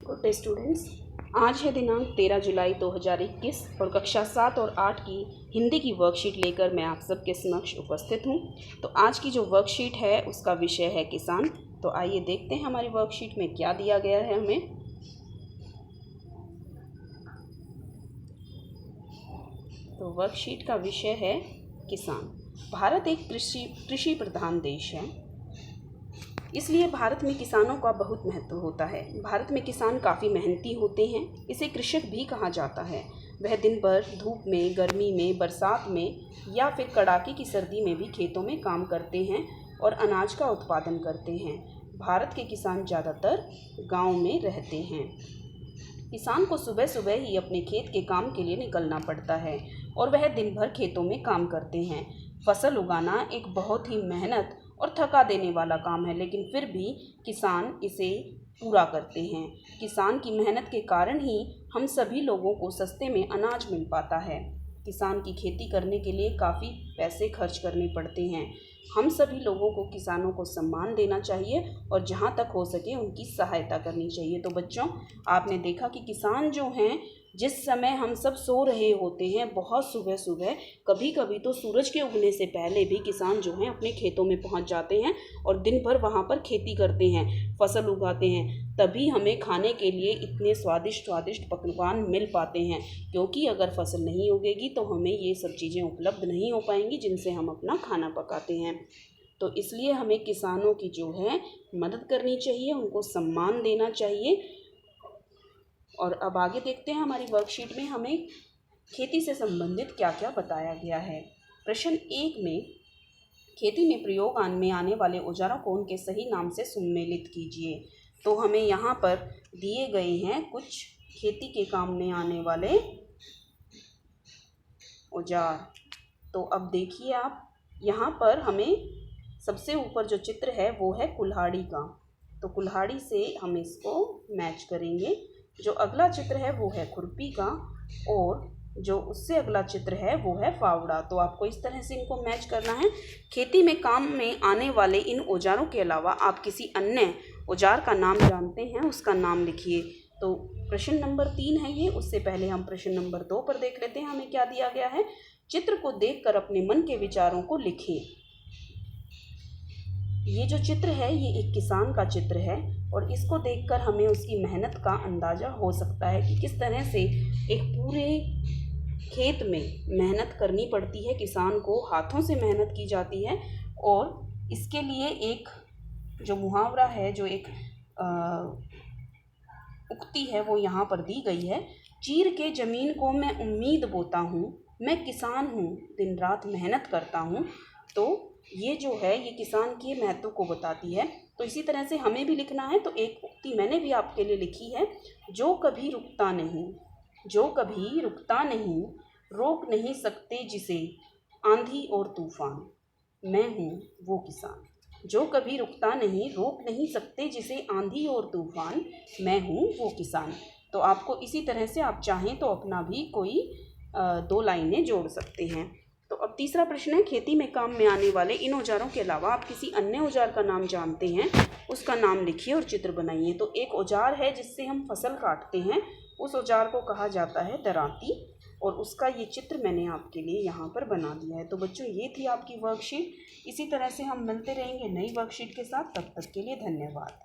Good day students. आज है दिनांक 13 जुलाई 2021 और कक्षा 7 और 8 की हिंदी की वर्कशीट लेकर मैं आप सबके समक्ष उपस्थित हूँ। तो आज की जो वर्कशीट है उसका विषय है किसान। तो आइए देखते हैं हमारी वर्कशीट में क्या दिया गया है हमें। तो वर्कशीट का विषय है किसान। भारत एक कृषि प्रधान देश है, इसलिए भारत में किसानों का बहुत महत्व होता है। भारत में किसान काफ़ी मेहनती होते हैं, इसे कृषक भी कहा जाता है। वह दिन भर धूप में, गर्मी में, बरसात में या फिर कड़ाके की सर्दी में भी खेतों में काम करते हैं और अनाज का उत्पादन करते हैं। भारत के किसान ज़्यादातर गांव में रहते हैं। किसान को सुबह सुबह ही अपने खेत के काम के लिए निकलना पड़ता है और वह दिन भर खेतों में काम करते हैं। फसल उगाना एक बहुत ही मेहनत और थका देने वाला काम है, लेकिन फिर भी किसान इसे पूरा करते हैं। किसान की मेहनत के कारण ही हम सभी लोगों को सस्ते में अनाज मिल पाता है। किसान की खेती करने के लिए काफ़ी पैसे खर्च करने पड़ते हैं। हम सभी लोगों को किसानों को सम्मान देना चाहिए और जहाँ तक हो सके उनकी सहायता करनी चाहिए। तो बच्चों, आपने देखा कि किसान जो हैं, जिस समय हम सब सो रहे होते हैं, बहुत सुबह सुबह, कभी कभी तो सूरज के उगने से पहले भी किसान जो हैं अपने खेतों में पहुंच जाते हैं और दिन भर वहां पर खेती करते हैं, फसल उगाते हैं। तभी हमें खाने के लिए इतने स्वादिष्ट पकवान मिल पाते हैं, क्योंकि अगर फसल नहीं उगेगी तो हमें ये सब चीज़ें उपलब्ध नहीं हो पाएंगी जिनसे हम अपना खाना पकाते हैं। तो इसलिए हमें किसानों की जो है मदद करनी चाहिए, उनको सम्मान देना चाहिए। और अब आगे देखते हैं हमारी वर्कशीट में हमें खेती से संबंधित क्या क्या बताया गया है। प्रश्न 1 में खेती में प्रयोग में आने वाले औजारों को उनके सही नाम से सम्मिलित कीजिए। तो हमें यहाँ पर दिए गए हैं कुछ खेती के काम में आने वाले औजार। तो अब देखिए आप, यहाँ पर हमें सबसे ऊपर जो चित्र है वो है कुल्हाड़ी का। तो कुल्हाड़ी से हम इसको मैच करेंगे। जो अगला चित्र है वो है खुरपी का और जो उससे अगला चित्र है वो है फावड़ा। तो आपको इस तरह से इनको मैच करना है। खेती में काम में आने वाले इन औजारों के अलावा आप किसी अन्य औजार का नाम जानते हैं, उसका नाम लिखिए। तो प्रश्न नंबर 3 है ये। उससे पहले हम प्रश्न नंबर 2 पर देख लेते हैं हमें क्या दिया गया है। चित्र को देखकर अपने मन के विचारों को लिखें। ये जो चित्र है ये एक किसान का चित्र है और इसको देखकर हमें उसकी मेहनत का अंदाज़ा हो सकता है कि किस तरह से एक पूरे खेत में मेहनत करनी पड़ती है। किसान को हाथों से मेहनत की जाती है और इसके लिए एक जो मुहावरा है, जो एक उक्ति है, वो यहाँ पर दी गई है। चीर के ज़मीन को मैं उम्मीद बोता हूँ, मैं किसान हूँ, दिन रात मेहनत करता हूँ। तो ये जो है ये किसान के महत्व को बताती है। तो इसी तरह से हमें भी लिखना है। तो एक उक्ति मैंने भी आपके लिए लिखी है। जो कभी रुकता नहीं, जो कभी रुकता नहीं, रोक नहीं सकते जिसे आंधी और तूफान, मैं हूँ वो किसान। जो कभी रुकता नहीं, रोक नहीं सकते जिसे आंधी और तूफान, मैं हूँ वो किसान। तो आपको इसी तरह से आप चाहें तो अपना भी कोई 2 लाइनें जोड़ सकते हैं। तो अब तीसरा प्रश्न है, खेती में काम में आने वाले इन औजारों के अलावा आप किसी अन्य औजार का नाम जानते हैं, उसका नाम लिखिए और चित्र बनाइए। तो एक औजार है जिससे हम फसल काटते हैं, उस औजार को कहा जाता है दरांती और उसका ये चित्र मैंने आपके लिए यहाँ पर बना दिया है। तो बच्चों, ये थी आपकी वर्कशीट। इसी तरह से हम मिलते रहेंगे नई वर्कशीट के साथ। तब तक के लिए धन्यवाद।